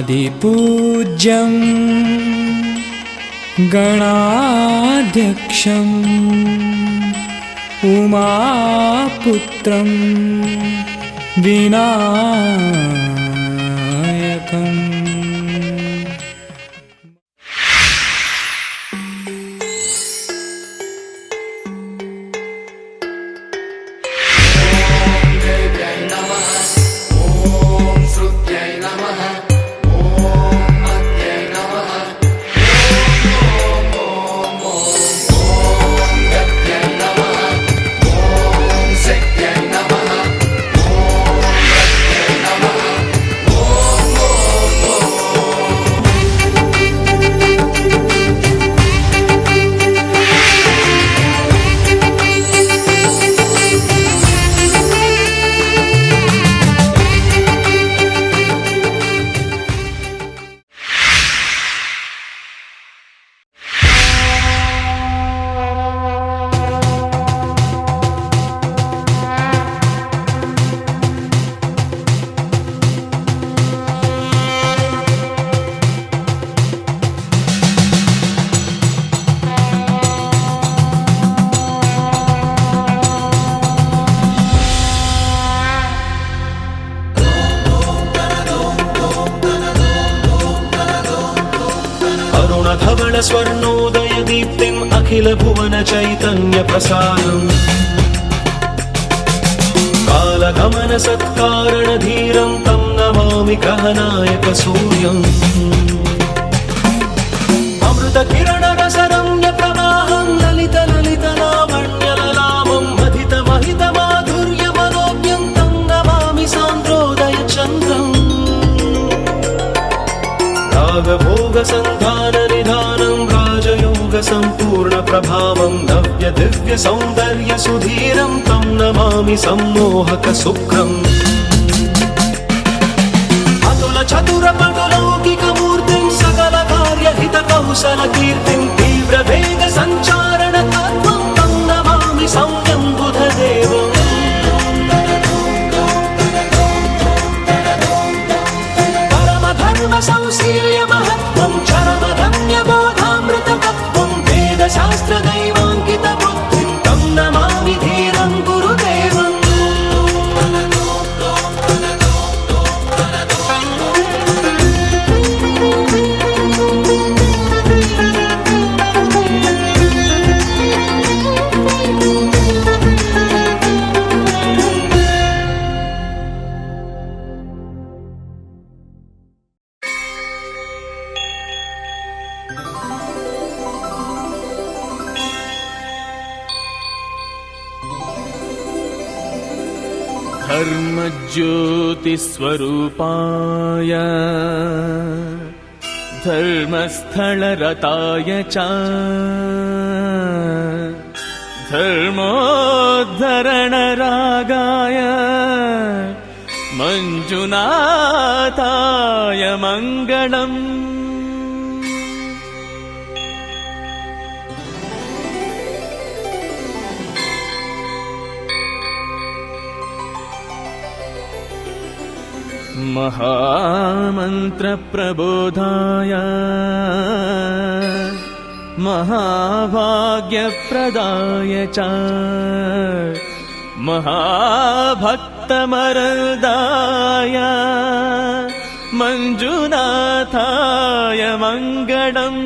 आदिपूज्यं गणाध्यक्षम् उमापुत्रं विनायकम्। धवल स्वर्णोदय दीप्तिम् अखिल भुवन चैतन्य प्रसादम् कालगमन सत्कारण धीरं तं नमामि ग्रहनायक सूर्यम् अमृत किरण रसरम्य प्रवाहं ललित ललित लावण्य ललामं महित महित माधुर्य मनोज्ञं तं नमामि सान्द्रोदय चन्द्रम् रागभोग संधान निधानं राजयोग संपूर्ण प्रभावं नव्य दिव्य सौंदर्य सुधीरं तं नमामि सम्मोहक शुक्रम् अतुल चतुर पटुलौकिक मूर्तिं सकल कार्य हित कौशल कीर्तिं तीव्र वेग संचारण तत्त्वं तं नमामि सौम्यं बुध देवम् परम धर्म संशील्य महत्त्वं चरम धन्य बोधामृत तत्त्वं वेद शास्त्र दैवाङ्कित बुद्धिं तं नमामि धीरं गुरुदेवम् धर्मज्योतिस्वरूपाय धर्मस्थलरताय च धर्मोद्धरणरागाय मञ्जुनाथाय मङ्गलम् महामन्त्रप्रबोधाय महाभाग्यप्रदाय च महाभक्तमरदाय मञ्जुनाथाय मङ्गलम्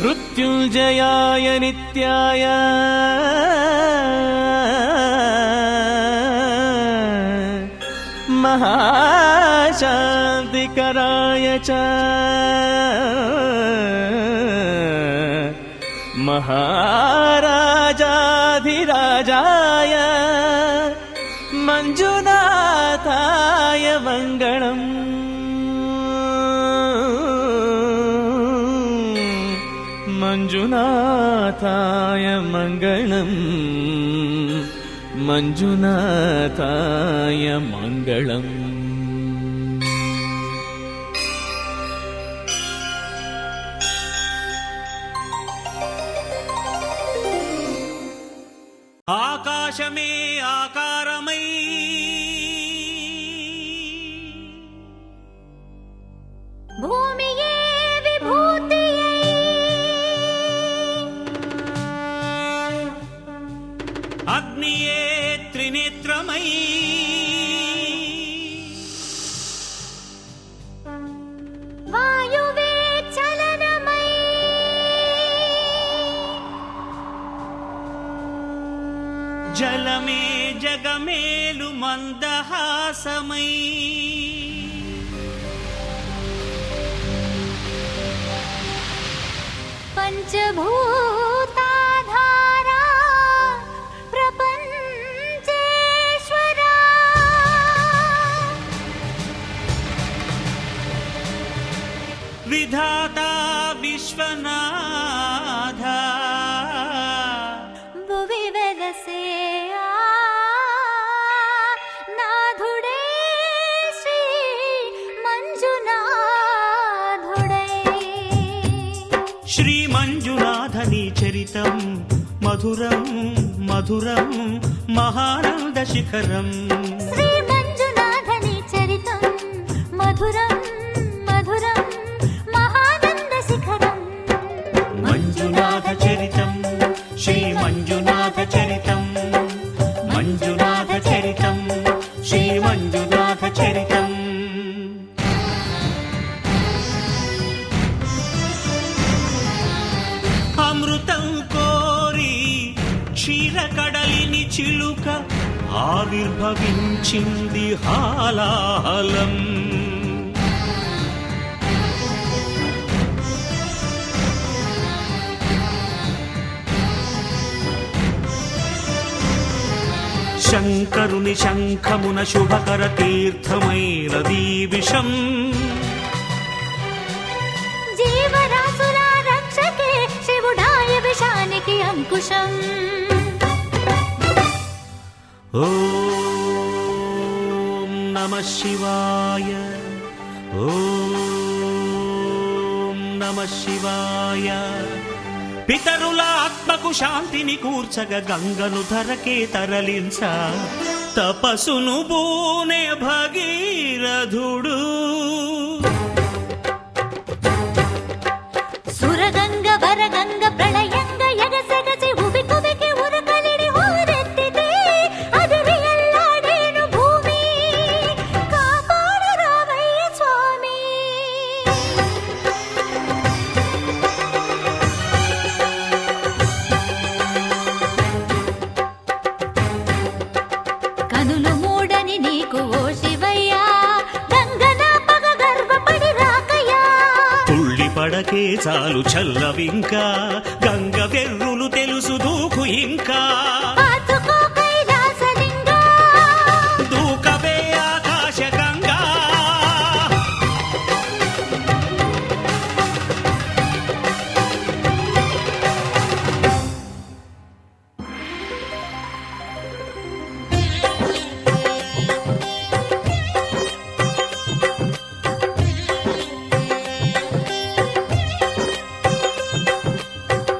मृत्युञ्जयाय नित्याय महाशान्तिकराय च महाराजाधिराजाय मञ्जुनाथाय मङ्गलम् मञ्जुनाथाय मङ्गलम् मञ्जुनाथाय मङ्गलम्। ఆకాశమే ఆకారమై భూమియే విభూతియై అగ్నియే త్రినేత్రమై వాయువే చలనమై జలమే జగమేలు మందహాసమై పంచభూతాధారా ప్రపంచేశ్వరా విధాతా విశ్వనాథ భువి వెలసే నాథుడే శ్రీ మంజునాథుడై శ్రీ మంజునాథని చరితం మధురం మధురం మహానంద శిఖరం శ్రీ మంజునాథని చరితం మధురం మధురం మహానంద శిఖరం మంజునాథ చరితం శ్రీ మంజునాథ చరితం మంజునాథ చరితం శ్రీ మంజునాథ చరితం అమృతం కోరి క్షీరకడలిని చిలుక ఆవిర్భవించింది హాలాహలం శంకరుని శంఖమున శుభకర తీర్థమైనదీ విషం జీవరాశుల రక్షకే శివుడాయ విషానికి అంకుశం ఓం నమః శివాయ ఓం నమః శివాయ పితరుల ఆత్మకు శాంతిని కూర్చగ గంగను ధరకే తరలించ తపసును బూనే భగీరథుడు సురగంగ వరగంగ ప్రళయంగ ఎగసెగసి ఉబి కుబికి ఉరకలిడి హోరెత్తితే అదిరి ఎల్లాడేను భూమి కాపాడు రావయ్య స్వామి కనులు మూడని నీకు ఓ శివయ్యా గంగన పగ గర్వపడి రాకయ్యా తుళ్ళి పడకే చాలు చల్లవింకా గంగ వెర్రులు తెలుసు దూకు ఇంకా పాతుకో కైలాసలింగా దూకవే ఆకాశ గంగా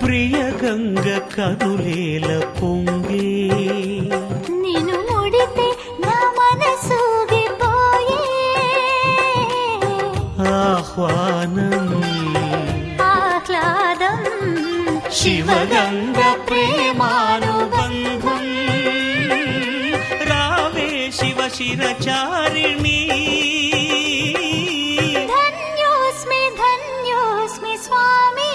ప్రియ గంగ కనులేల పొంగే నిన్ను ముడితే నా మనసూగిపోయే ఆహ్వానం ఆహ్లాదం శివగంగ ప్రేమానుబంధం రావే శివ శిరచారిణి ధన్యోస్మి ధన్యోస్మి స్వామి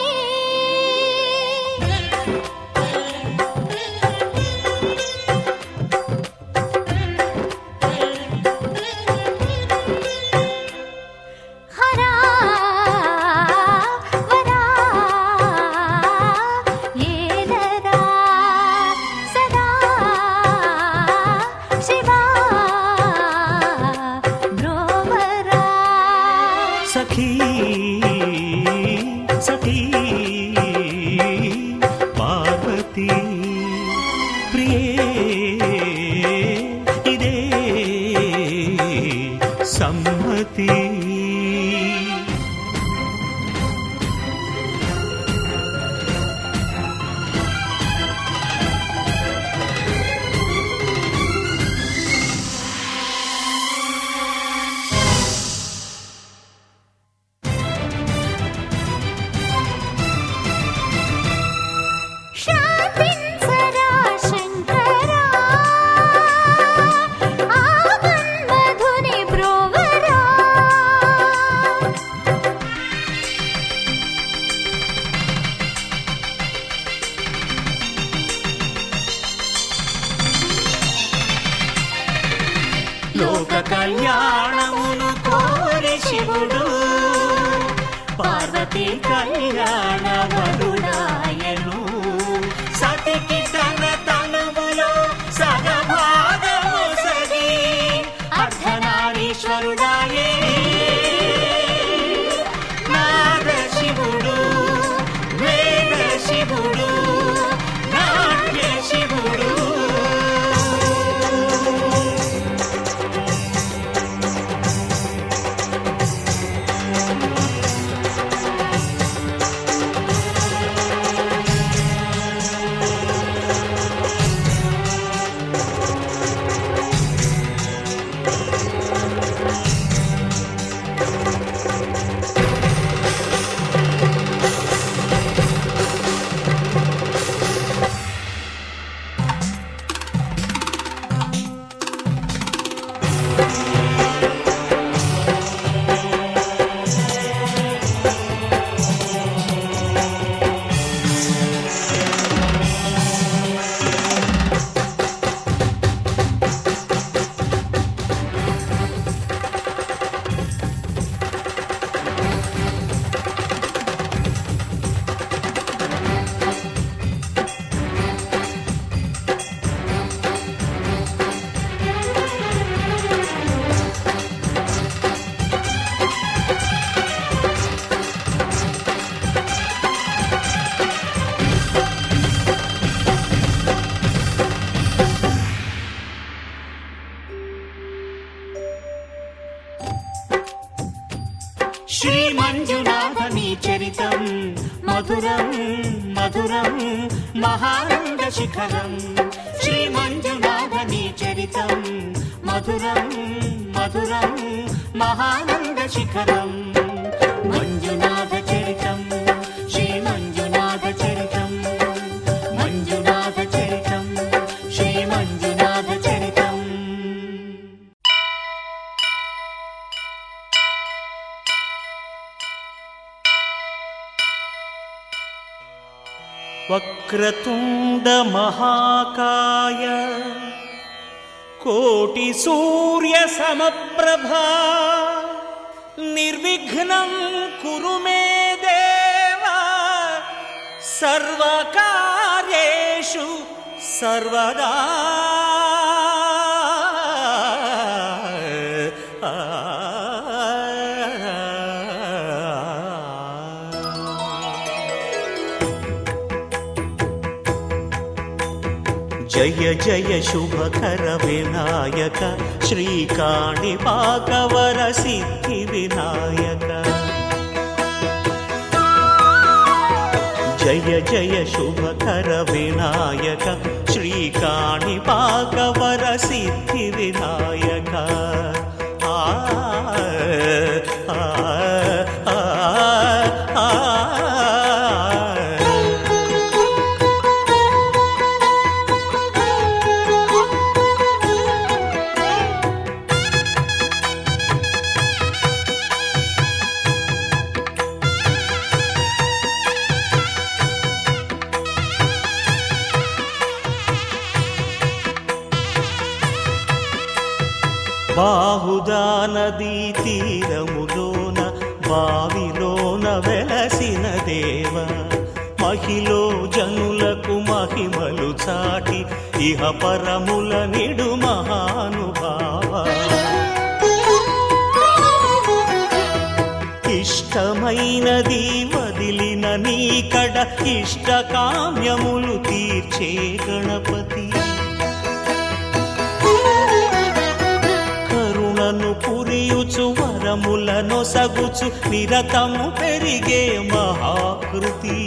హరా వరా ఏలరా సదా శివా బ్రోవరా సఖీ సఖీ పార్వతీ ప్రియే ఇదే సమ్మతి లోక కళ్యాణమును కోరి శివుడు పార్వతీ కళ్యాణ వరుడాయను. సతికి తన తనువులో సగభాగము సగి అర్ధనారీశ్వరుడాయే. నాద శివుడు, వేద శివుడు, నాట్య శివుడు. శ్రీ మంజునాథని చరితం మధురం మధురం మహానంద శిఖరం. శ్రీ మంజునాథని చరితం మధురం మధురం మహానంద శిఖరం. మంజునాథ చరితం, శ్రీ మంజునాథ చరితం, మంజునాథ చరితం, శ్రీ మంజునాథ చరితం. వక్రతుండ మహాకాయ కోటి సూర్య సమప్రభా నిర్విఘ్నం కురు మే దేవా సర్వకార్యేషు సర్వదా. జయ జయ శుభకర వినాయక శ్రీకాణిపాకవర సిద్ధి వినాయక. జయ జయ శుభకర వినాయక శ్రీకాణిపాకవర సిద్ధి వినాయక. ఆ ఆ ఆ ఆ బాహుదా నదీ తీరములోన బావిలోన వెలసిన దేవ మహిలో జనులకు మహిమలు చాటి ఇహ పరముల నిడు మహానుభావ. ఇష్టమైనది వదిలిన నీకడ ఇష్ట కామ్యములు తీర్చే గణపతి. కరుణను పురియుచు వరములను సగుచు నిరతము పెరిగే మహాకృతి.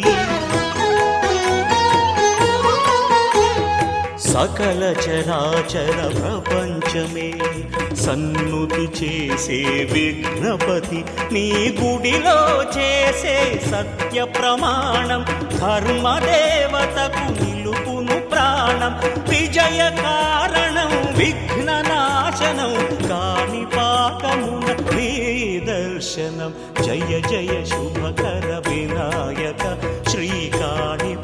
సకల చరాచర ప్రపంచమే సన్నుతి చేసే విఘ్నపతి. నీ గుడిలో చేసే సత్య ప్రమాణం ధర్మదేవతకు నిలుపును ప్రాణం. విజయ కారణం విఘ్న నాశనం కాణిపాకమున నీ దర్శనం. జయ జయ శుభకర వినాయక శ్రీకాణిపాకవర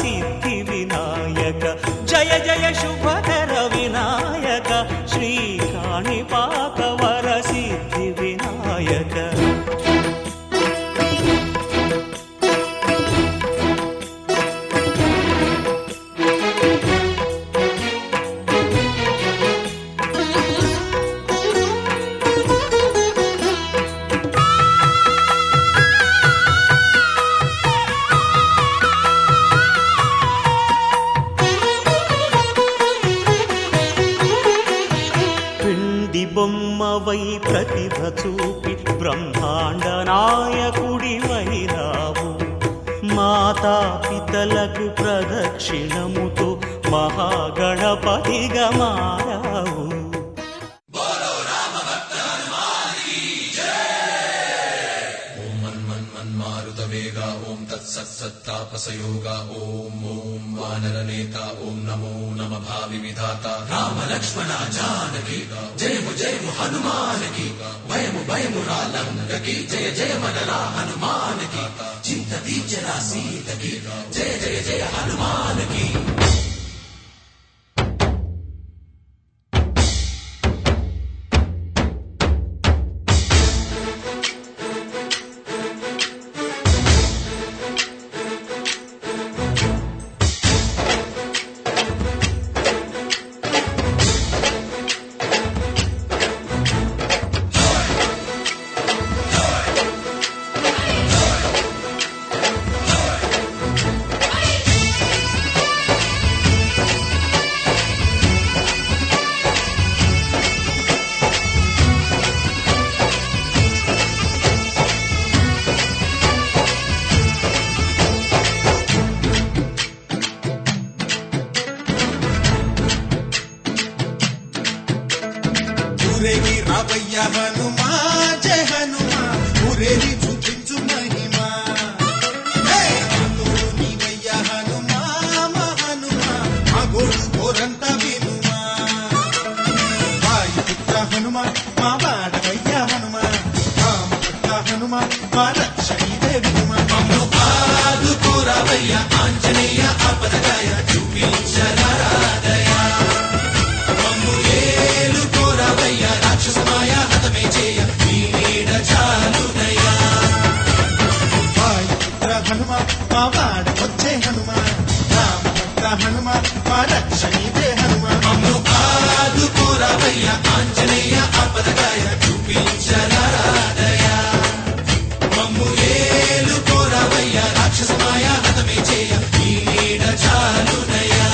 సిద్ధి వినాయక. జయ జయ శుభకర వినాయక శ్రీ రాజువై ప్రతిభ చూపి బ్రహ్మాండ నాయకుడివైరావు. మాతా పితలకు ప్రదక్షిణముతో మహాగణపతిగా మారావు. మారుతవేగా ఓం తత్సత్తాపసయోగా ఓం ఓం వానరనేత ఓం నమో నమ భావి విధాత రామ లక్ష్మణ జానకి జయము జయము హనుమానకి భయము భయము రాలంకకి జయ జయ మనరా హనుమానకి చింత తీర్చరా సీతకి జయ జయ జయ హనుమానకి. ఊరేగి రావయ్య హనుమా జయ హనుమా ఊరేగి చూపించు మహిమా నీవయ్య హనుమా మా హనుమా మా గోడు గోరంత వినుమా వాయుపుత్ర హనుమా మా వాడవయ్య హనుమా రామపుత్ర హనుమా మా రక్షణీదే వినుమా మమ్ము ఆదుకోరావయ్య ఆంజనేయ ఆపదగాయ చూపించరాదయ మమ్ము ఏలుకోరావయ్య రాక్షసమాయ హతమే చేయ ఈ నీడ చాలునయ్యా. వాయుపుత్ర హనుమా మా వాడ వచ్చే హనుమా రామపుత్ర హనుమా మా రక్షణీదే హనుమా మమ్ము ఆదుకోరావయ్య ఆంజనేయ ఆపదగాయ చూపించరాదయ మమ్ము ఏలుకోరావయ్య రాక్షసమాయ హతమే చేయ ఈ నీడ చాలునయ్యా.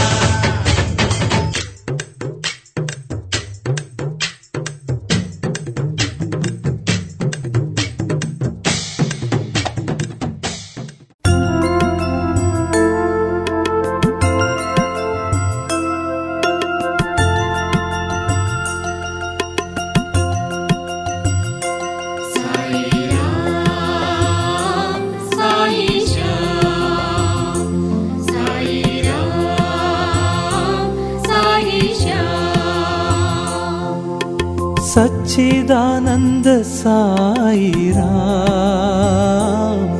సచ్చిదానంద సాయి రామ్.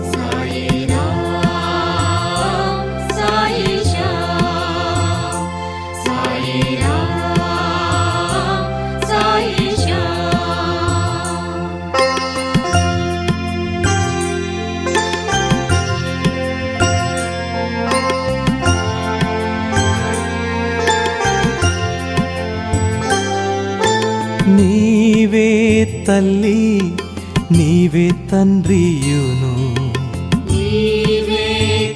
నీవే తల్లి నీవే తండ్రియును, నీవే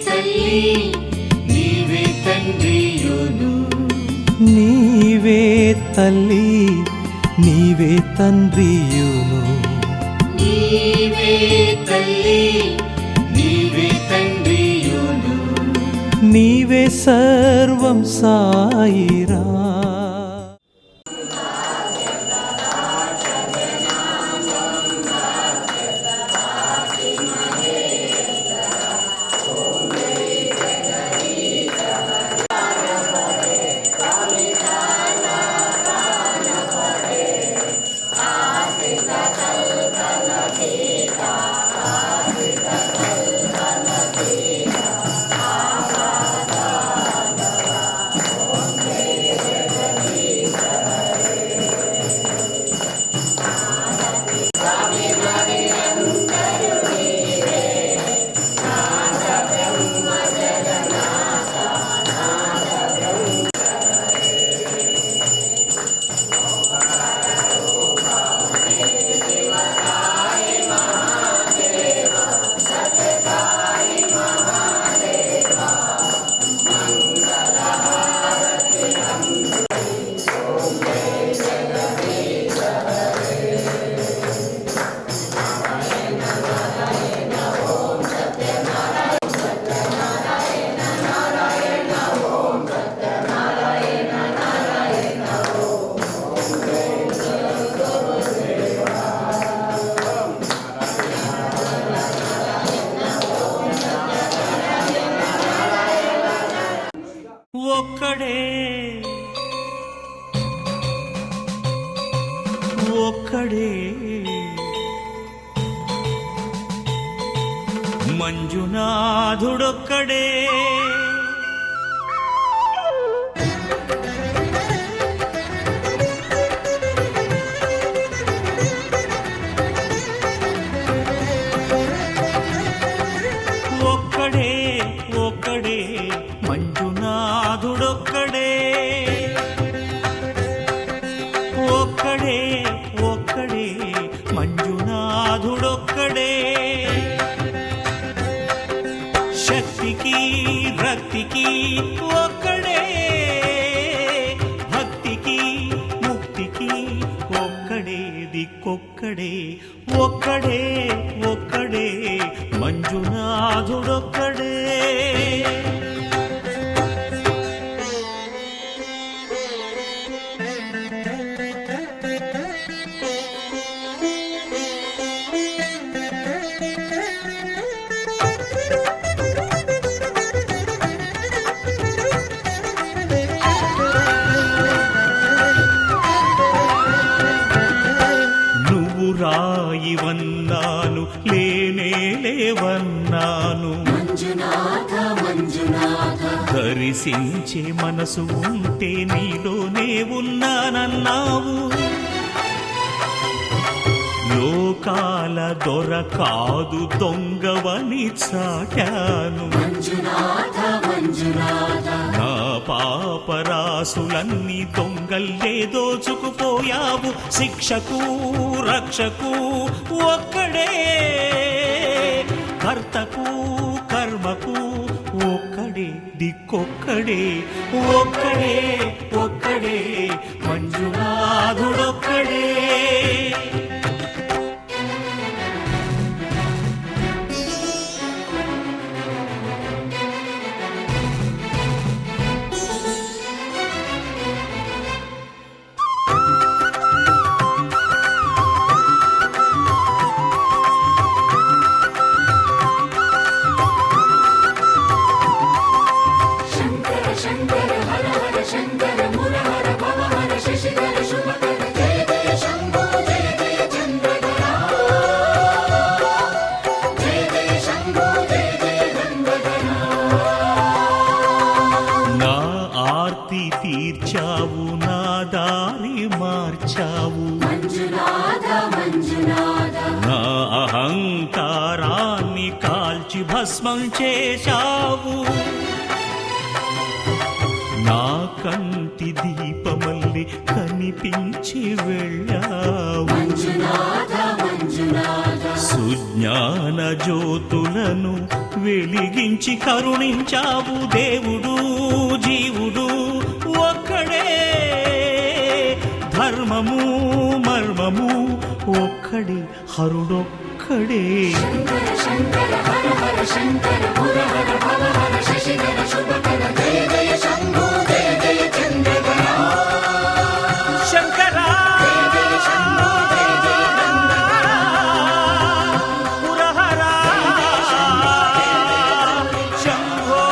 తల్లి నీవే తండ్రియును, నీవే తల్లి నీవే తండ్రియును, నీవే తల్లి నీవే తండ్రియును, నీవే సర్వం సాయి రామ్. ఒక్కడే ఒక్కడే మంజునాథుడొక్కడే ఒక్కడే ఒక్కడే మంజునాథుడొక్కడే ఒక్కడే ఒక్కడే మంజునాథుడొక్కడే శక్తికి రక్తికి ఒక్కడే భక్తికి ముక్తికి ఒక్కడే దిక్కొక్కడే ఒక్కడే ఒక్కడే మంజునాథుడొక్కడే నువ్వు రాయివన్నాను లేనే లేవన్నాను దర్శించే మనసు ఉంటే నీలోనే ఉన్నానన్నావు లోకాల దొర కాదు దొంగవని చాటాను నా పాపరాసులన్నీ దొంగల్లే దోచుకుపోయావు శిక్షకు రక్షకు ఒక్కడే కర్తకు కర్మకు ఒక్కడే దిక్కొక్కడే ఒక్కడే ఒక్కడే మంజునాథుడొక్కడే తీర్చావు నా దారి మార్చావు నా అహంకారాన్ని కాల్చి భస్మం చేశావు నా కంటి దీపమల్లి కనిపించి వెళ్ళావు సుజ్ఞాన జ్యోతులను వెలిగించి కరుణించావు దేవుడు జీవుడు ఒక్కడే ధర్మము మర్మము ఒక్కడే హరుడొక్కడే శంకరా పురహరా శంభో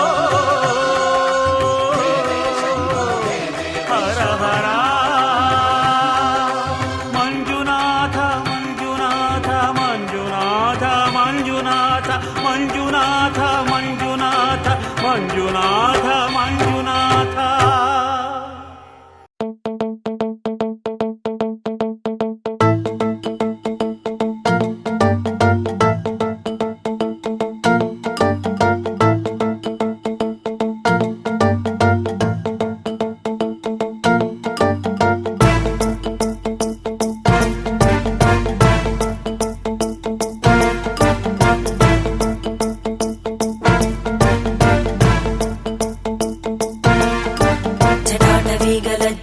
హర హర మంజునాథ మంజునాథ మంజునాథ మంజునాథ మంజునాథ మంజునాథ మంజునాథ మంజునాథ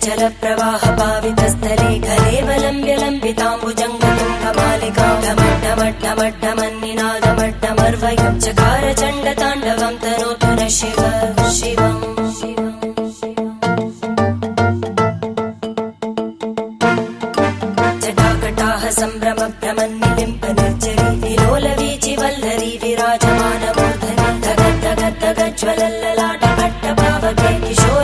जल प्रवाह पावितस्थले खलेवलम्ब्य लम्बिताम्बुजङ्गतुङ्गमालिकां ढमड्ढमड्ढमड्ढमन्निनादमड्ढमर्वयं चकार चण्डताण्डवं तनोतु न शिव शिवम् जटाकटाः सम्भ्रम भ्रमन्निलिम्ब निर्जरी विलोलवीचि वल्लरी विराजमानमूर्धनि धगद्धगद्धगज्ज्वलल्ललाटकट्टपावके किशोर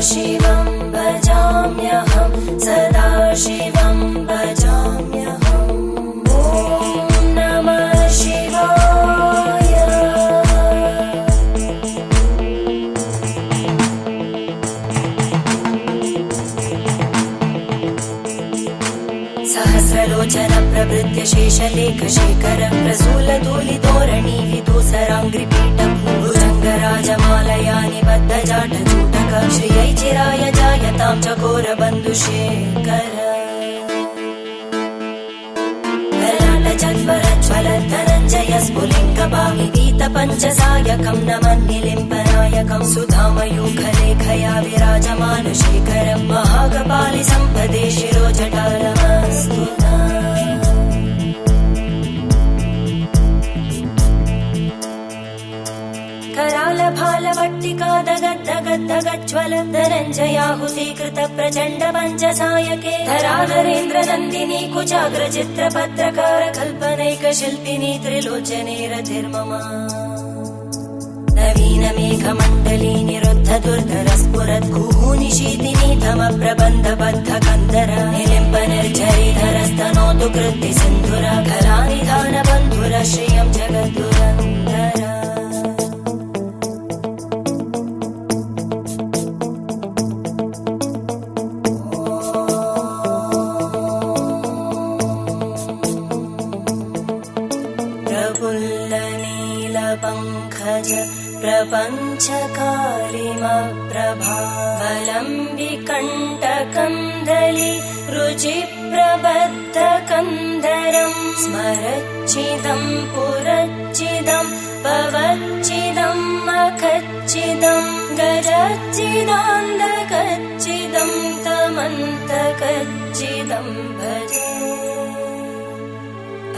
शिवं भजाम्यहं सदा शिवं भजाम्यहम् ॐ नमः शिवाय। सहस्रलोचन प्रभृत्य शेषलेख शेखर प्रसूलतूलितोरणी विदूसराङ्घ्रिपीठ भुजङ्गराजमालया निबद्धजाटचूटक श्रियै चिराय जायतां चकोरबन्धुशेखर धनञ्जय स्फुलिङ्गभाविगीत पञ्चसायकं नमन्निलिम्पनायकं सुधामयूखलेखया विराजमान शेखरं महागपालि सम्पदे शिरोजटालमस्तु करालभालवट्टिका दगद्दगद्दगज्ज्वल धनञ्जयाहुतीकृत प्रचण्ड पञ्चसायके धराधरेन्द्र नन्दिनी कुचाग्रचित्रपत्रकार कल्पनैकशिल्पिनी त्रिलोचने रतिर्मम नवीन मेघमण्डली निरुद्ध दुर्धर स्फुरत् कुहूनिशीतिनी तम प्रबन्धबद्ध कन्दर निलिम्ब निर्झरीधरस्तनोतु कृत्ति सिन्धुर कलानिधान बन्धुर श्रियं जगद्दुरन्दर प्रपञ्चकालिमप्रभावलम्बिकण्टकन्दली रुचिप्रबद्धकन्धरं स्मरच्चिदं पुरच्चिदं भवच्चिदं मखच्चिदं गजच्चिदान्धकच्चिदं तमन्तकच्चिदं भजे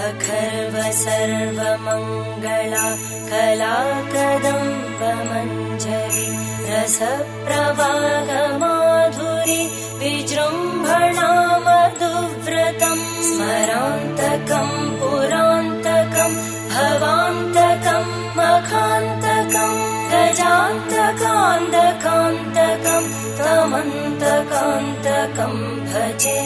अखर्व सर्वमङ्गला कला कदम्बमञ्जरी रसप्रवाहमाधुरी विजृम्भणा मधुव्रतं स्मरान्तकं पुरान्तकं भवान्तकं मखान्तकं गजान्तकान्तकान्तकं तमन्तकान्तकं भजे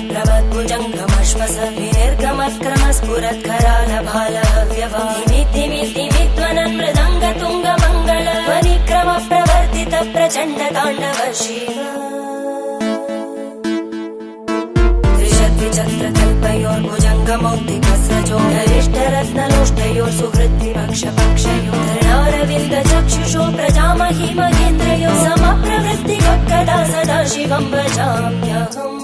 प्रभद्भुजङ्गमश्वस विनिर्गमक्रमस्फुरत्करालभालहव्यवादिमिद्दिमिद्दिमिद्वनन् मृदङ्गतुङ्गमङ्गल ध्वनिक्रम प्रवर्तित प्रचण्ड ताण्डव शिव त्रिशद्विचक्रकल्पयोर्भुजङ्गमौक्तिकस्रजो गरिष्ठरत्नलोष्टयोः सुहृद्विपक्षपक्षयोः धरणारविन्दचक्षुषो प्रजामहि महेन्द्रयो समप्रवृत्तिकदा सदा शिवं भजाम्यहम्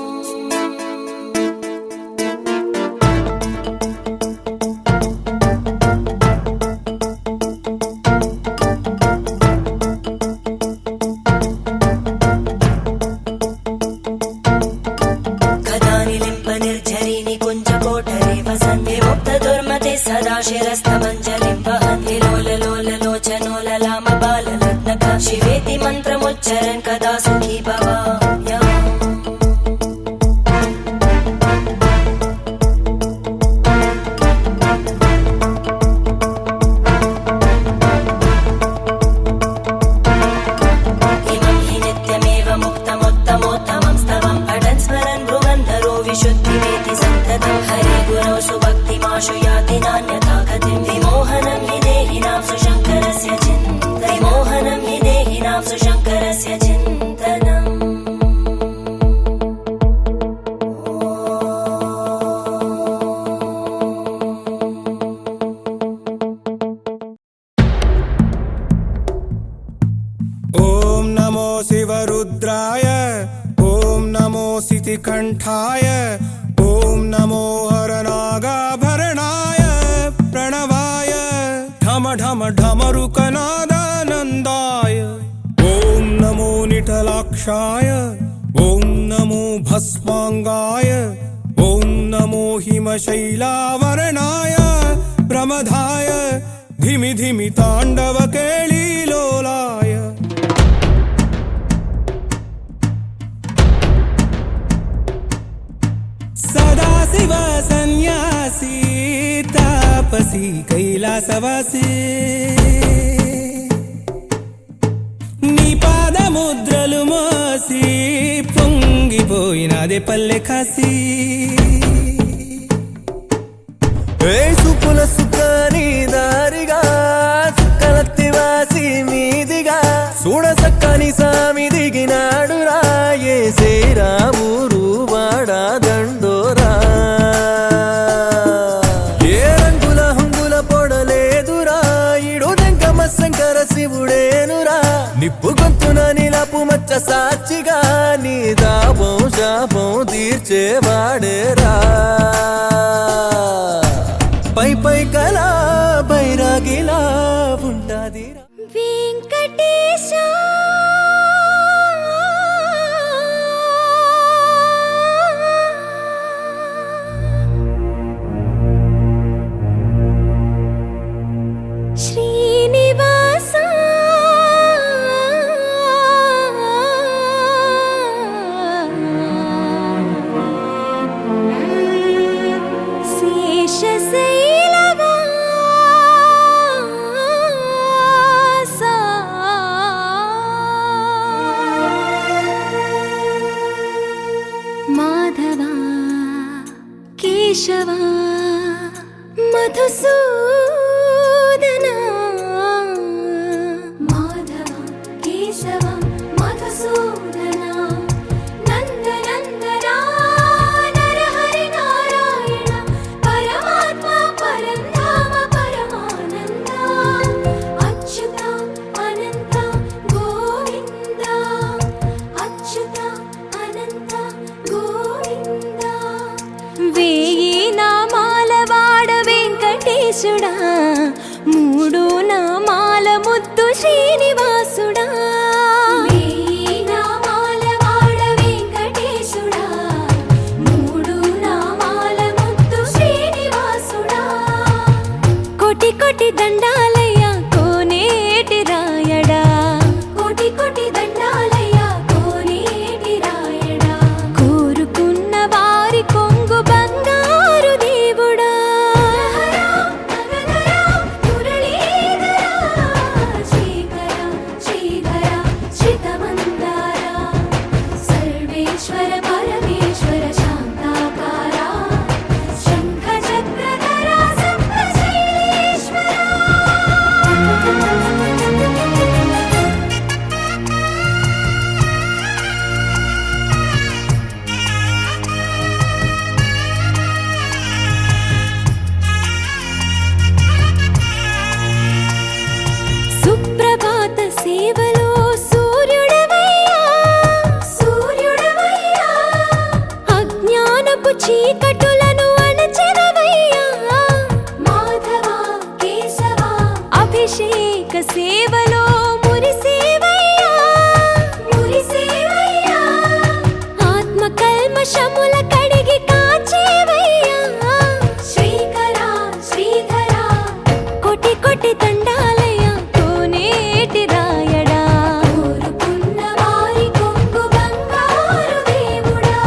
सदा शिरस्तमञ्जलिं वहन् विलोललोललोचनोललामबाललग्नक शिवेति मन्त्रमुच्चरन् कदा सुखी भवाम्यहम् इमं हि नित्यमेव मुक्तमुत्तमोत्तमं स्तवं पठन् स्मरन् भ्रुवन्धरो विशुद्धिमेति सन्ततं हरे गुरौ सुभक्तिमाशु याति नान्यथा गतिं विमोहनं हि देहिनां सुशङ्करस्य चिन्तनं विमोहनं हि देहिनां सुशङ्करस्य चिन्तनम् ॐ नमो शिवरुद्राय ॐ नमो सितिकण्ठाय ॐ नमो हरनागाभरणाय प्रणवाय ढम ढम ढमरुकनादानन्दाय ॐ नमो निटलाक्षाय ॐ नमो भस्माङ्गाय ॐ नमो हिमशैलावरणाय प्रमदाय धिमि धिमि ताण्डव केळीलोलाय తాపసి కైలాసవాసి నీ పాదముద్రలు మోసి పొంగిపోయినదే పల్లె కాసి సుపుల సుఖాని దారిగా సుక్కలత్తి వాసి మీదిగా చూడ సక్కని సామి దిగినాడు రాయే శ్రీరామురు వాడా దండోరా ఏ రంగుల హంగుల పొడలేదురా ఇడు వెంకమ శంకర శివుడేనురా నిప్పు గొంతున నిలపు మచ్చ సాక్షిగా నీ దాపం శాపం తీర్చేవాడేరా పై పై కలా బైరాగిలా ఉంటాది వెంకటేశ శ్రీనివాస మాధవ కేశవ మధుసూదన మాధవ కేశవ మధుసూదన నందనందన నరహరి నారాయణ పరమాత్మ పరంధామ పరమానంద అచ్యుత అనంత గోవింద అచ్యుత అనంత గోవింద వేయి నామాల వాడ వెంకటేశుడా మూడు నామాల ముద్దు శ్రీనివాసుడా వేయి నామాల వాడ వెంకటేశుడా మూడు నామాల ముద్దు శ్రీనివాసుడా కోటి కోటి దండాలయ్య కోనేటి రాయడా కోటి కోటి దండాలయ్య కోనేటి రాయడా కోరుకున్న వారి కొంగు బంగారు దేవుడా శ్రీకర శ్రీధర శ్రితమందార సర్వేశ్వర పరమేశ్వర శాంతాకార శంఖ చక్రధర సప్తశైలేశ్వర సుప్రభాత సేవలో సూర్యుడవయ్యా సూర్యుడవయ్యా అజ్ఞానపు చీకటులను అణచెదవయ్యా మాధవ కేశవ అభిషేక సేవలో మురిసేవయ్యా మురిసేవయ్యా ఆత్మ కల్మషముల కడిగి కాచేవయ్యా శ్రీకర శ్రీధర కోటి కోటి దండాలయ కోనేటి రాయడా కోరుకున్న వారి కొంగు బంగారు దేవుడా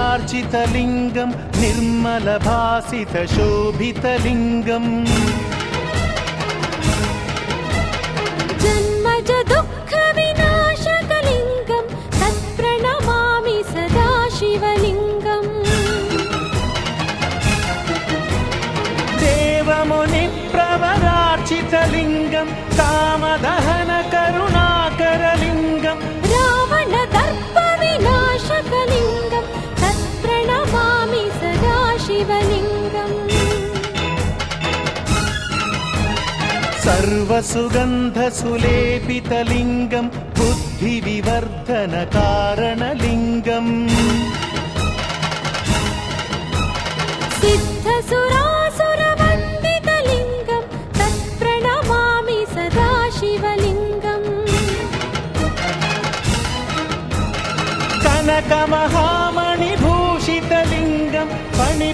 ब्रह्ममुरारिसुरार्चितलिङ्गं निर्मलभासितशोभितलिङ्गम् जन्मज दुःख विनाशकलिङ्गं तत्प्रणमामि सदा शिवलिङ्गम् देवमुनिप्रवरार्चितलिङ्गं कामदहनकरुणाकरलिङ्गं रावण दर्प विनाशकलिङ्गं तत्प्रणमामि सदा शिवलिङ्गम् सर्वसुगन्धसुलेपितलिङ्गं बुद्धिविवर्धनकारणलिङ्गम् सिद्धसुरासुरवन्दितलिङ्गं तत्प्रणमामि सदा शिवलिङ्गम् कनकमहामणिभूषितलिङ्गं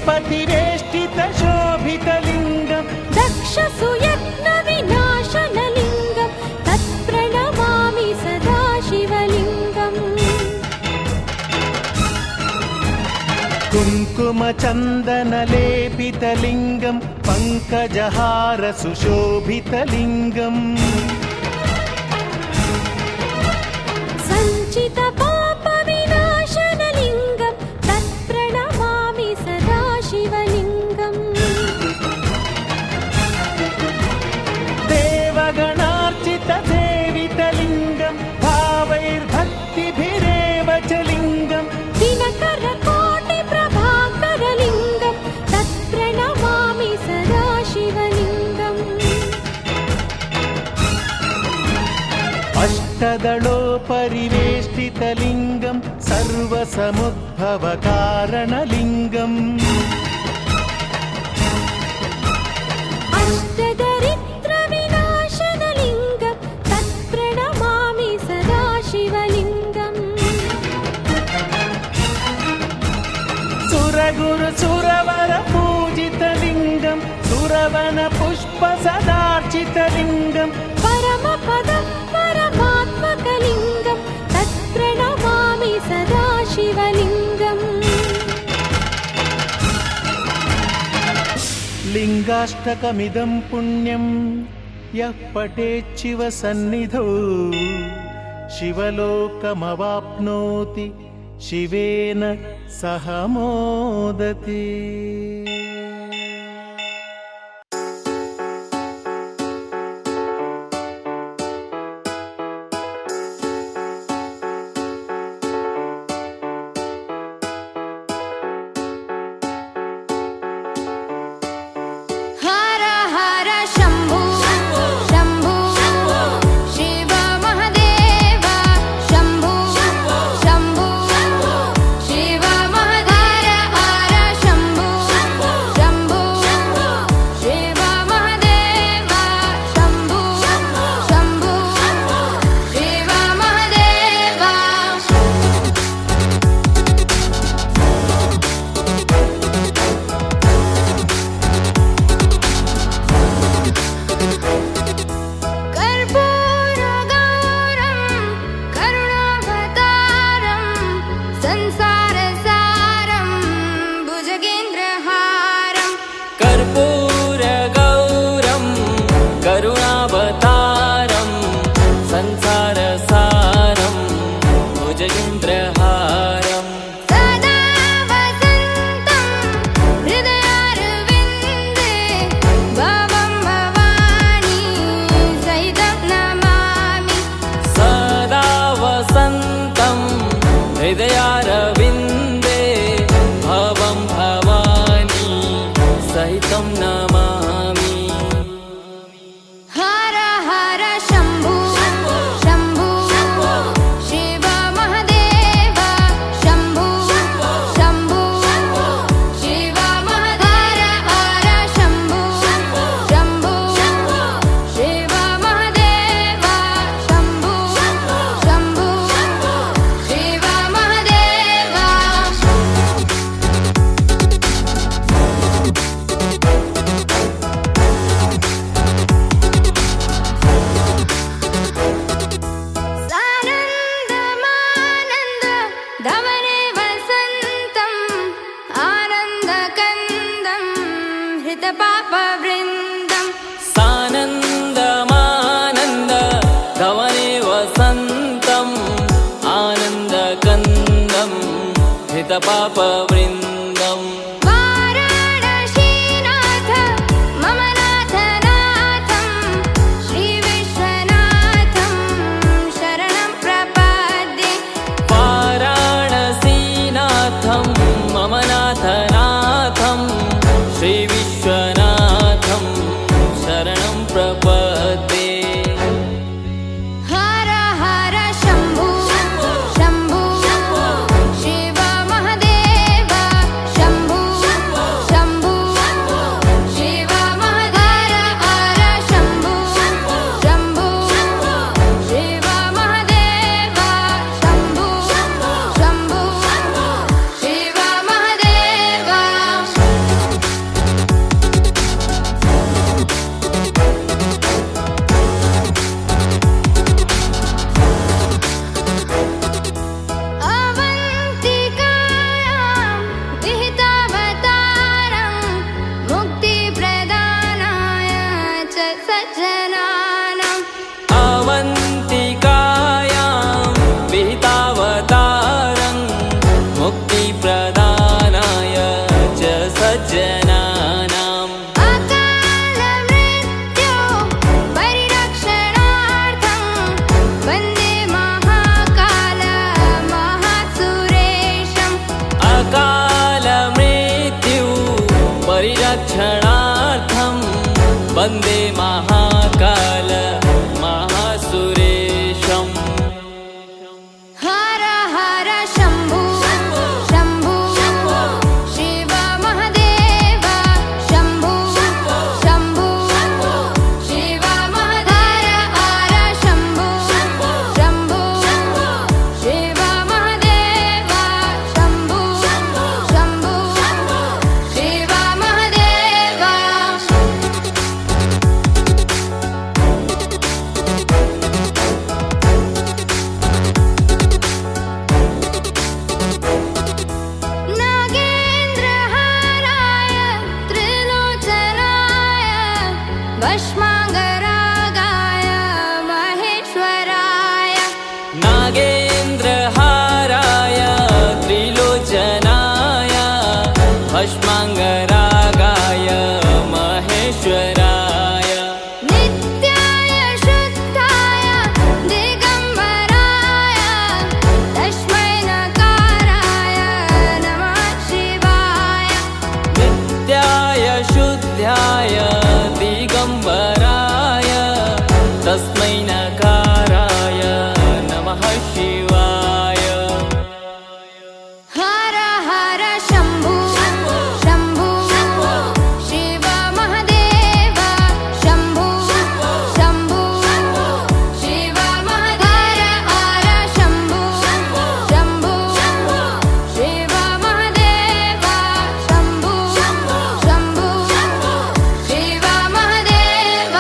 पतिवेष्टितशोभितलिङ्गम् दक्षसुयत्नविनाशनलिङ्गं तत्प्रणमामि सदा शिवलिङ्गम् कुङ्कुमचन्दनलेपितलिङ्गं पङ्कजहारसुशोभितलिङ्गम् सञ्चितपापविनाशनलिङ्गं तत्प्रणमामि सदा शिवलिङ्गम् देवगणार्चितसेवितलिङ्गं भावैर्भक्तिभिरेव च लिङ्गम् दिनकरकोटिप्रभाकरलिङ्गं तत्प्रणमामि सदा शिवलिङ्गम् अष्टदलोपरिवेष्टितलिङ्गं सर्वसमुद्भवकारणलिङ्गम् अष्टदरिद्रविनाशनलिङ्गं तत्प्रणमामि सदा शिवलिङ्गम् सुरगुरुसुरवरपूजितलिङ्गं सुरवनपुष्पसदार्चितलिङ्गम् परमपदं परमात्मकलिङ्गं तत्प्रणमामि सदा शिवलिङ्गम् लिङ्गाष्टकमिदं पुण्यं यः पठेच्छिवसन्निधौ शिवलोकमवाप्नोति शिवेन सह मोदते। हर हर शम्भो शम्भो शिव महदेव शम्भो शम्भो शिव महदेव हर शम्भो शम्भो शिव महदेव शम्भो शम्भो शिव महदेव कर्पूरगौरं करुणावतारं संसारसारं भुजगेन्द्रहारं कर्पूरगौरं करुणावतारं संसारसारं भुजगेन्द्रहारं सदा वसन्तं हृदयारविन्दे भवं भवानी सहितं नमामि सदा वसन्तं हृदयारविन्दे भवं भवानी सहितं नमामि। हर हर शम्भो शम्भो शिव महदेव शम्भो शम्भो शिव महदेव हर शम्भो शम्भो शिव महदेव शम्भो शम्भो शिव महदेव सानन्दमानन्द धवने वसन्तम् आनन्दकन्दं हृतपापवृन्दम् सानन्दमानन्द धवने वसन्तम् आनन्दकन्दं हितपापवृन्दम् वाराणसीनाथ मम नाथनाथं श्रीविश्वनाथं शरणं प्रपद्ये वाराणसीनाथं मम नाथनाथं श्रीविश्वनाथं सर्वजनानाम् अकालमृत्यो परिरक्षणार्थं वन्दे महाकाल महासुरेशम् अकालमृत्यु परिरक्षणार्थं वन्दे महाकाल महासुरेशम् हर हर शम्भु शम्भु शिव महदेव शम्भु शम्भु शिव महदेव हर शम्भु शम्भु शिव महदेव शम्भु शम्भु शिव महदेव नागेन्द्रहाराय त्रिलोचनाय भस्माङ्गरागाय महेश्वराय नागेन्द्रहाराय त्रिलोचनाय भस्माङ्गरागाय महेश्वराय नित्याय शुद्धाय दिगम्बराय तस्मै नकाराय नमः शिवाय नित्याय शुद्धाय दिगम्बराय तस्मै नकाराय नमः शिवाय हर हर शम्भु शम्भु शिव महदेव शम्भु शम्भु शिव महदेव हर शम्भु शम्भु शिव महदेव शम्भु शम्भु शिव महदेव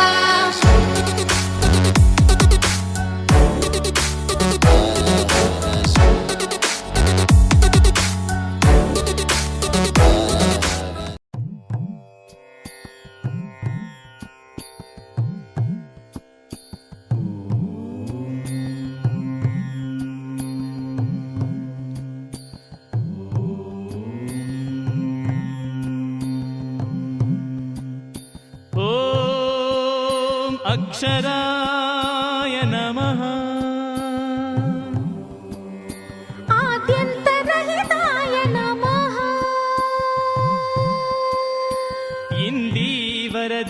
ॐ अक्षराय नमः आद्यन्तरहिताय नमः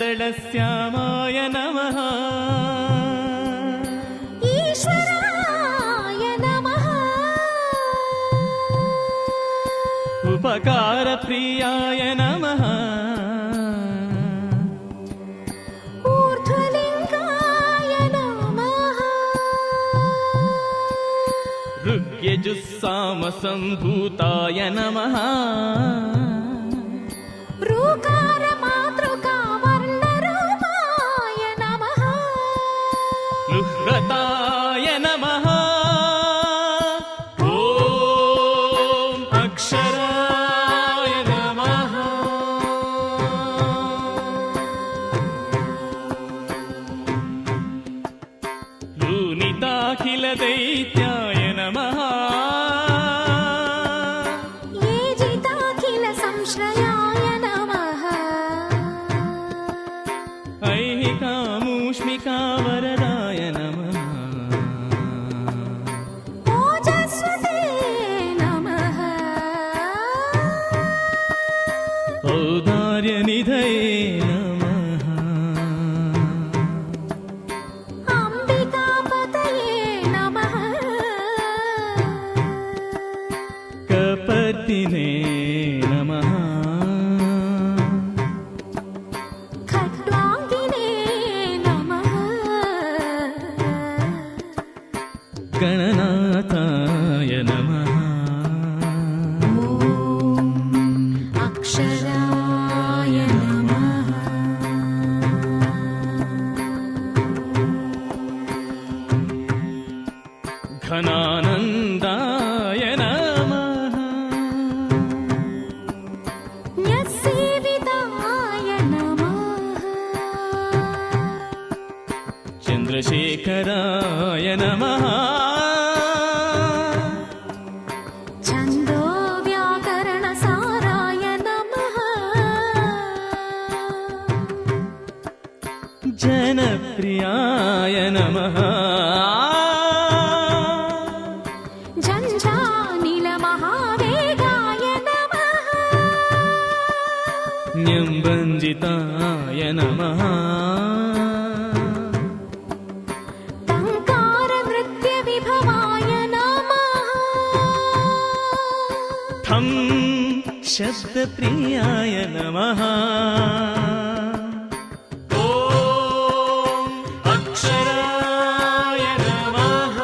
इन्दीवरदलश्यामाय नमः ईश्वराय नमः उपकारप्रियाय नमः ऊर्ध्वलिङ्गाय नमः ऋग्यजुस्सामसम्भूताय नमः ऋकारमातृकावर्णरूपाय नमः लुह्रताय नमः ॐ अक्षराय नमः लूनिताखिलदैत्याय नमः ये जिताखिलसंश्रयाय नमः ऐहिकामूष्मिकावरदाय नमः ओजस्वते नमः औदार्यनिधये नमः अम्बिकापतये नमः कपर्दिने नमः खट्वाङ्गिने नमः गणनाथाय नमः अक्षराय नमः घनानन्दाय नमः न्यस्सेविताय नमः चन्द्रशेखराय नमः छन्दो व्याकरणसाराय नमः जनप्रियाय नमः झञ्झानिलमहावेगाय नमः न्यम्बञ्जिताय नमः टङ्कारनृत्यविभवाय नमः ठं शब्दप्रियाय नमः अक्षराय नमः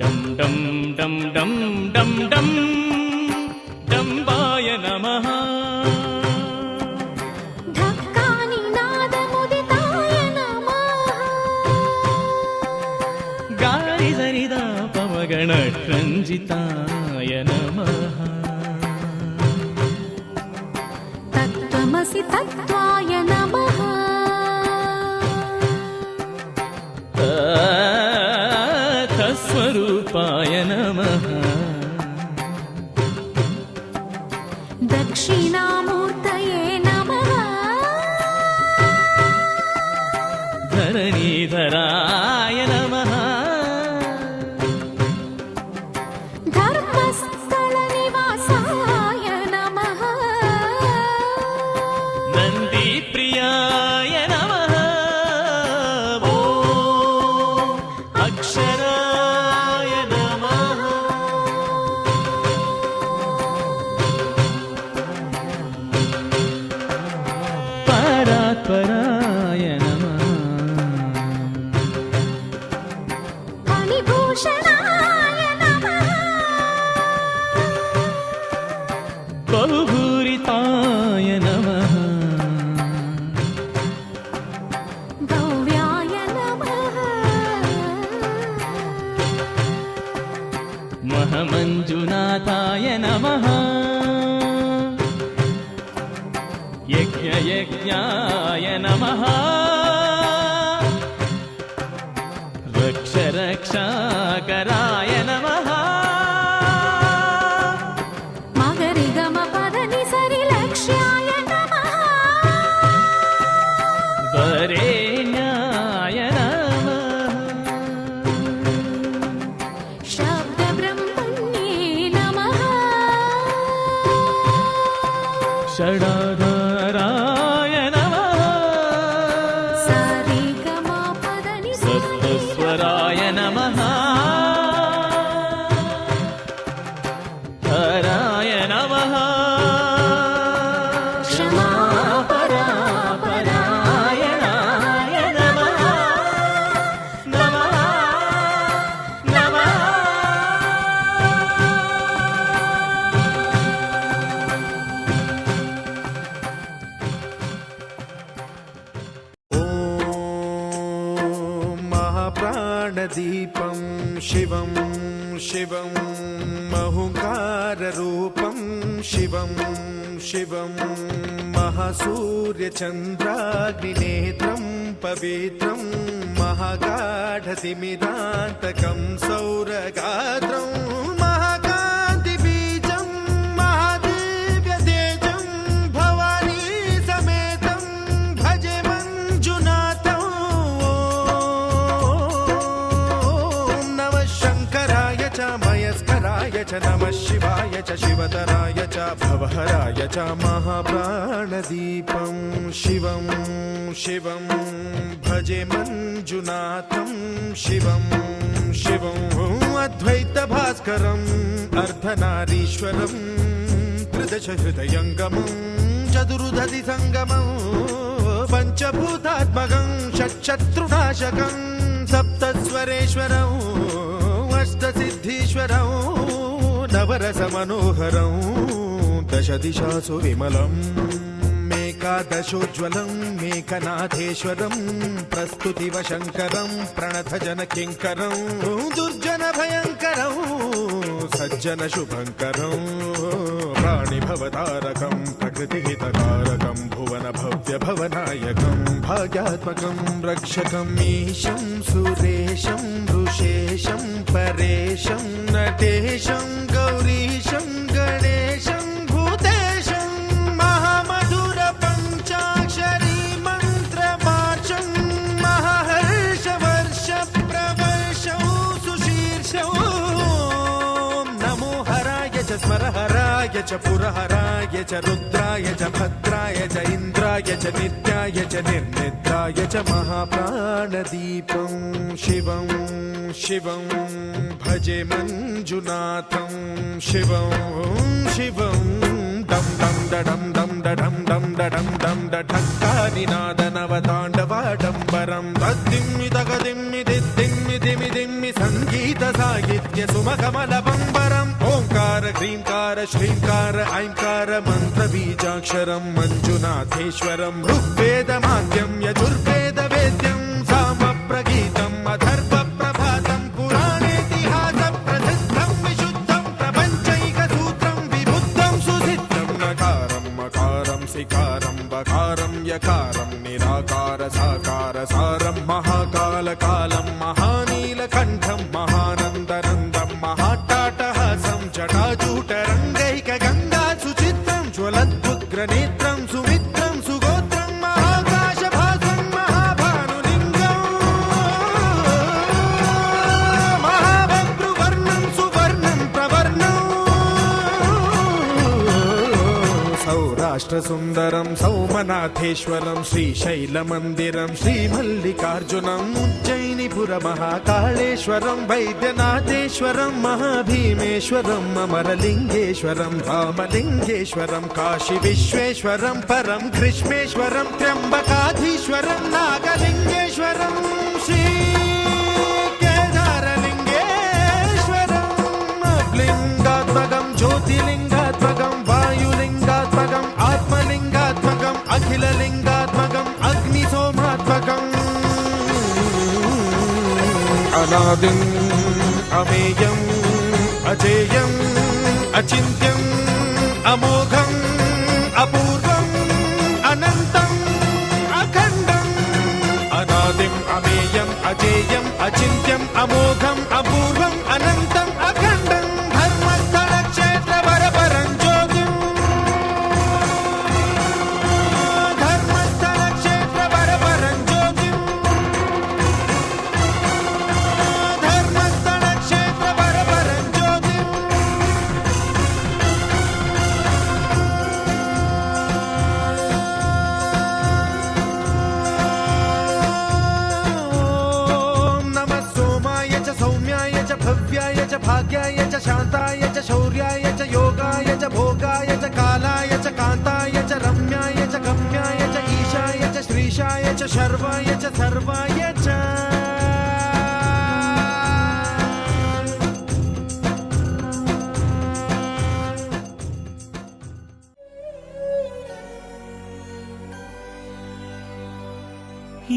डं डं डं डं डं डं डम्बाय नमः धक्कानिनादमुदिताय नमः गारि सरिदा पवगणरञ्जिताय नमः तत्त्वमसि तत्त्वाय नमः तत्स्वरूपाय नमः दक्षिणामूर्तये नमः धरणीधराय नमः धर्मस्थलनिवासाय नमः नन्दीप्रियाय नमः ॐ अक्षराय नमः परात्पराय नमः फणिभूषणाय नमः बहुभूरिताय नमः भव्याय नमः महमञ्जुनाथाय नमः यज्ञयज्ञाय नमः रक्ष रक्षाकराय नमः मगरिगमपदनिसरिलक्ष्याय नमः वरेण्याय नमः शब्दब्रह्मण्ये नमः षडाधाराय नमः सप्तस्वराय नमः हराय नमः क्षमापरापरायणाय नमः नमः नमः ॐ महाप्राणदीपं शिवं शिवं महुकाररूपं शिवं शिवं महासूर्यचन्द्राग्निनेत्रं पवित्रं महागाढतिमिरान्तकं सौरगात्रं महाकान्तिबीजं महादिव्यतेजं भवानी समेतं भजे मञ्जुनाथं ॐ नमः शङ्कराय च मयस्कराय च नमः शिवाय च शिवतराय च भवहराय च महाप्राणदीपं शिवं शिवं भजे मञ्जुनाथं शिवं शिवं अद्वैतभास्करम् अर्धनारीश्वरं त्रिदशहृदयङ्गमं चतुर्दधिसङ्गमं पञ्चभूतात्मकं षट्शत्रुनाशकं सप्तस्वरेश्वरं अष्टसिद्धीश्वरं नवरसमनोहरं दशदिशासु विमलम् एकादशोज्ज्वलं मेघनाथेश्वरं प्रस्तुतिवशङ्करं प्रणतजनकिङ्करं दुर्जनभयङ्करं सज्जनशुभङ्करं प्राणिभवतारकं प्रकृतिहितकारकं भुवनभव्यभवनायकं भाग्यात्मकं रक्षकम् ईशं सुरेशं ऋषेशं परेशं नटेशं गौरीशं गणेशं च पुरहराय च रुद्राय च भद्राय च इन्द्राय च नित्याय च निर्निद्राय च महाप्राणदीपं शिवं शिवं भजे मञ्जुनाथं शिवं शिवं डं डं डडं डं डडं डं डडं डं डठक्कानिनादनवताण्डवाडम्बरं तद्दिम्मि तगदिम्मि दिद्दिम्मि दिमि दिम्मि सङ्गीतसाहित्य सुमकमलबम्बरम् ओङ्कार ह्रीङ्कार श्रीङ्कार ऐङ्कार मन्त्रबीजाक्षरं मञ्जुनाथेश्वरं ऋग्वेदमाद्यं यजुर्वेदवेद्यं सामप्रगीतम् अथर्वप्रभातं पुराणेतिहासप्रसिद्धं विशुद्धं प्रपञ्चैकसूत्रं विबुद्धं सुसिद्धं नकारं मकारं सिकारं बकारं यकारं निराकार साकार सारं महाकालकालं महानीलकण्ठं महानन्दनन्दं महाट्टाटहासं जटाजूटरङ्गैकगङ्गा सुचित्रं ज्वलद्वुग्रनेत्रं सुमित्रं सुगोत्रं महाकाशभासं महाभानुलिङ्गं महाभद्रुवर्णं सुवर्णं प्रवर्णं सौराष्ट्रसुन्दरं सौमनाथेश्वरं श्रीशैलमन्दिरं श्रीमल्लिकार्जुनम् उज्जयिनीपुरमहाकाळेश्वरं वैद्यनाथेश्वरं महाभीमेश्वरम् अमरलिङ्गेश्वरं रामलिङ्गेश्वरं काशीविश्वेश्वरं परं कृष्णेश्वरं त्र्यम्बकाधीश्वरं नागलिङ्गेश्वरं श्रीकेदारलिङ्गेश्वरम् लिङ्गात्मकं ज्योतिलिङ्गात्मकं वायुलिङ्गात्मकम् आत्मलिङ्गात्मकम् अखिललिङ्गात्मकम् अग्निसोमात्मकम् अनादिम् अमेयम् अजेयम् अचिन्त्यम् अमोघम् अपूर्वम् अनन्तम् अखण्डम् अनादिम् अमेयम् अजेयम् अचिन्त्यम् अमोघम् अपूर्वम् अनन्तम् अखण्डम् धर्मस्थलक्षेत्रवरपरं ज्योतिम् धर्मस्थलक्षेत्रवरपरं ज्योतिम् धर्मस्थलक्षेत्रवरपरं ज्योतिम् ॐ नमः सोमाय च सौम्याय च भव्याय च भाग्याय च शान्ताय च शौर्याय च योगाय च भोगाय च कालाय च कान्ताय च रम्याय च गम्याय च ईशाय च श्रीशाय च शर्वाय च सर्वाय च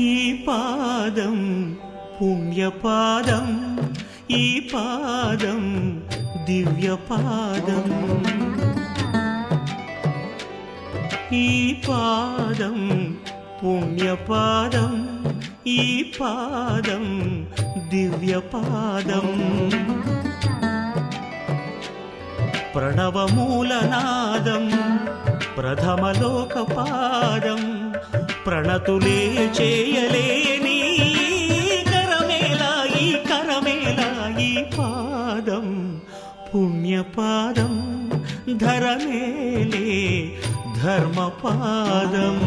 ఈ పాదం పుణ్యపాదం ఈ పాదం దివ్యపాదం ఈ పాదం పుణ్యపాదం ఈ పాదం దివ్యపాదం ప్రణవమూలనాదం ప్రథమలోకపాదం ప్రణతులే చేయలేని కరమేలా ఈ కరమేలా ఈ పాదం పుణ్యపాదం ధరమేలే ధర్మపాదం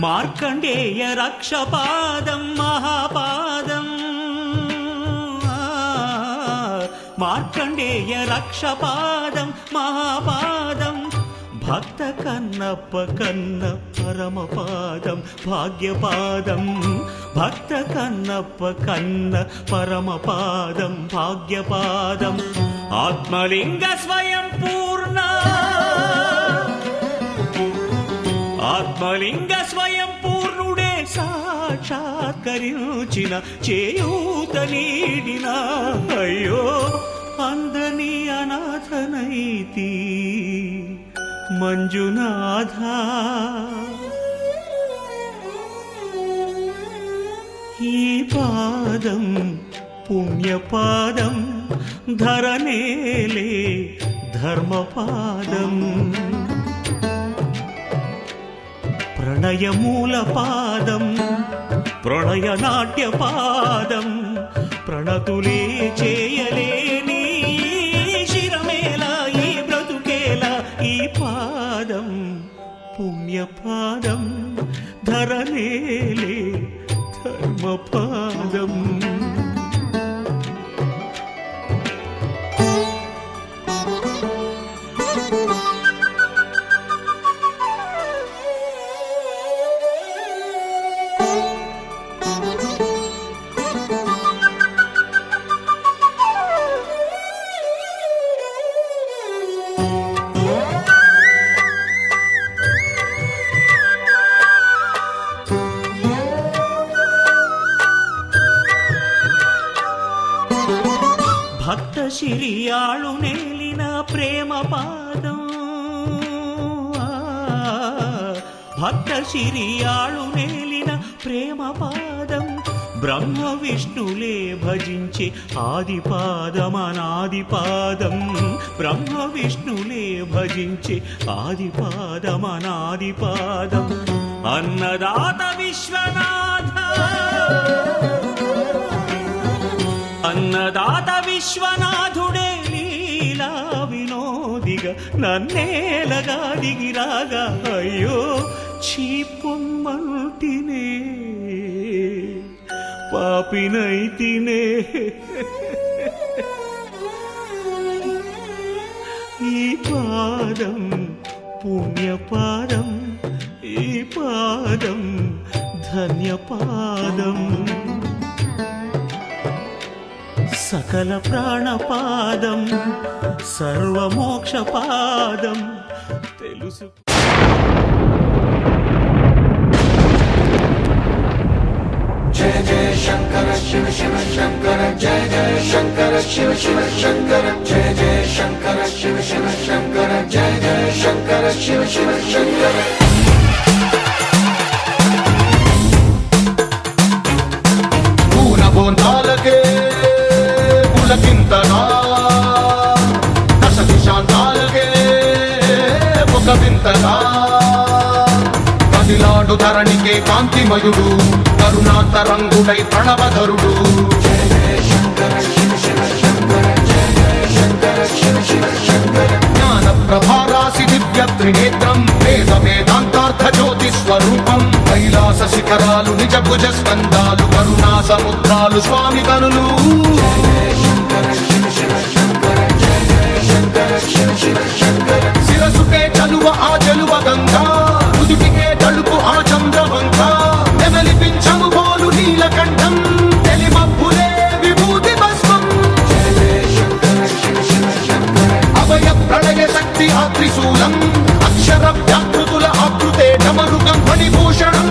మార్కండేయ రక్షపాదం మహాపాదం మార్కండేయ రక్షపాదం మహాపాదం భక్త కన్నప్ప కన్న పరమపాదం భాగ్యపాదం భక్త కన్నప్ప కన్న పరమపాదం భాగ్యపాదం ఆత్మలింగ స్వయం పూర్ణ ఆత్మలింగ స్వయం పూర్ణుడే సాక్షాత్కరించిన చేయూత నీడిన అయ్యో అందని అనాథనైతి మంజునాథ ఈ పాదం పుణ్యపాదం ధరనేలే ధర్మపాదం ప్రణయమూల పాదం ప్రణయ నాట్య పాదం ప్రణతులే చేయలేని శిరమేలా ఈ బ్రతుకేలా ఈ పాదం పుణ్యపాదం ధరనేలే ధర్మపాదం భక్త శిరియాళు నేలిన ప్రేమ పాదం భక్త శిరియాళు నేలిన ప్రేమ పాదం బ్రహ్మ విష్ణులే భజించే ఆది పాదం అనాది పాదం బ్రహ్మ విష్ణులే భజించే ఆది పాదం అనాది పాదం అన్నదాత విశ్వనాథ అన్నదాత విశ్వనాథుడే లీలా వినోదిగా నన్నేలగా దిగిరాగా అయ్యో చీపొమ్మంటినే పాపినైతినే ఈ పాదం పుణ్యపాదం ఈ పాదం ధన్యపాదం సకల ప్రాణపాదం సర్వమోక్షపాదం తెలుసు जय जय शंकर शिव शिव शंकर जय जय शंकर शिव शिव शंकर जय जय शंकर शिव शिव शंकर जय जय शंकर शिव शिव शंकर పూనబోంతాలకే పులకింతనా దశ దిశాంతాలకే ఒక వింతనా కదిలాడు ధరణికే కాంతిమయుడు కరుణాతరంగుడై ప్రణవధరుడు जय जय शंकर शिव शिव शंकर जय जय शंकर शिव शिव शंकर జ్ఞాన ప్రభారాసి దివ్య త్రినేత్రం వేద వేదాంతార్థ జ్యోతి స్వరూపం కైలాస శిఖరాలు నిజ భుజ స్కందాలు కరుణా సముద్రాలు స్వామి కనులు जय जय शंकर शिव शिव शंकर जय जय शंकर शिव शिव शंकर శిరసుకే చలువ ఆ చలువ గంగా ఉదుటికే తలుపు ఆ చంద్రవంక నెమలిపించము బోలు నీలకంఠం తెలిమబ్బులే విభూతి భస్మం जय जय शंकर शिव शिव शंकर అభయ ప్రళయ శక్తి ఆ త్రిశూలం అక్షర వ్యాకృతుల ఆకృతే డమరుగం ఫణిభూషణం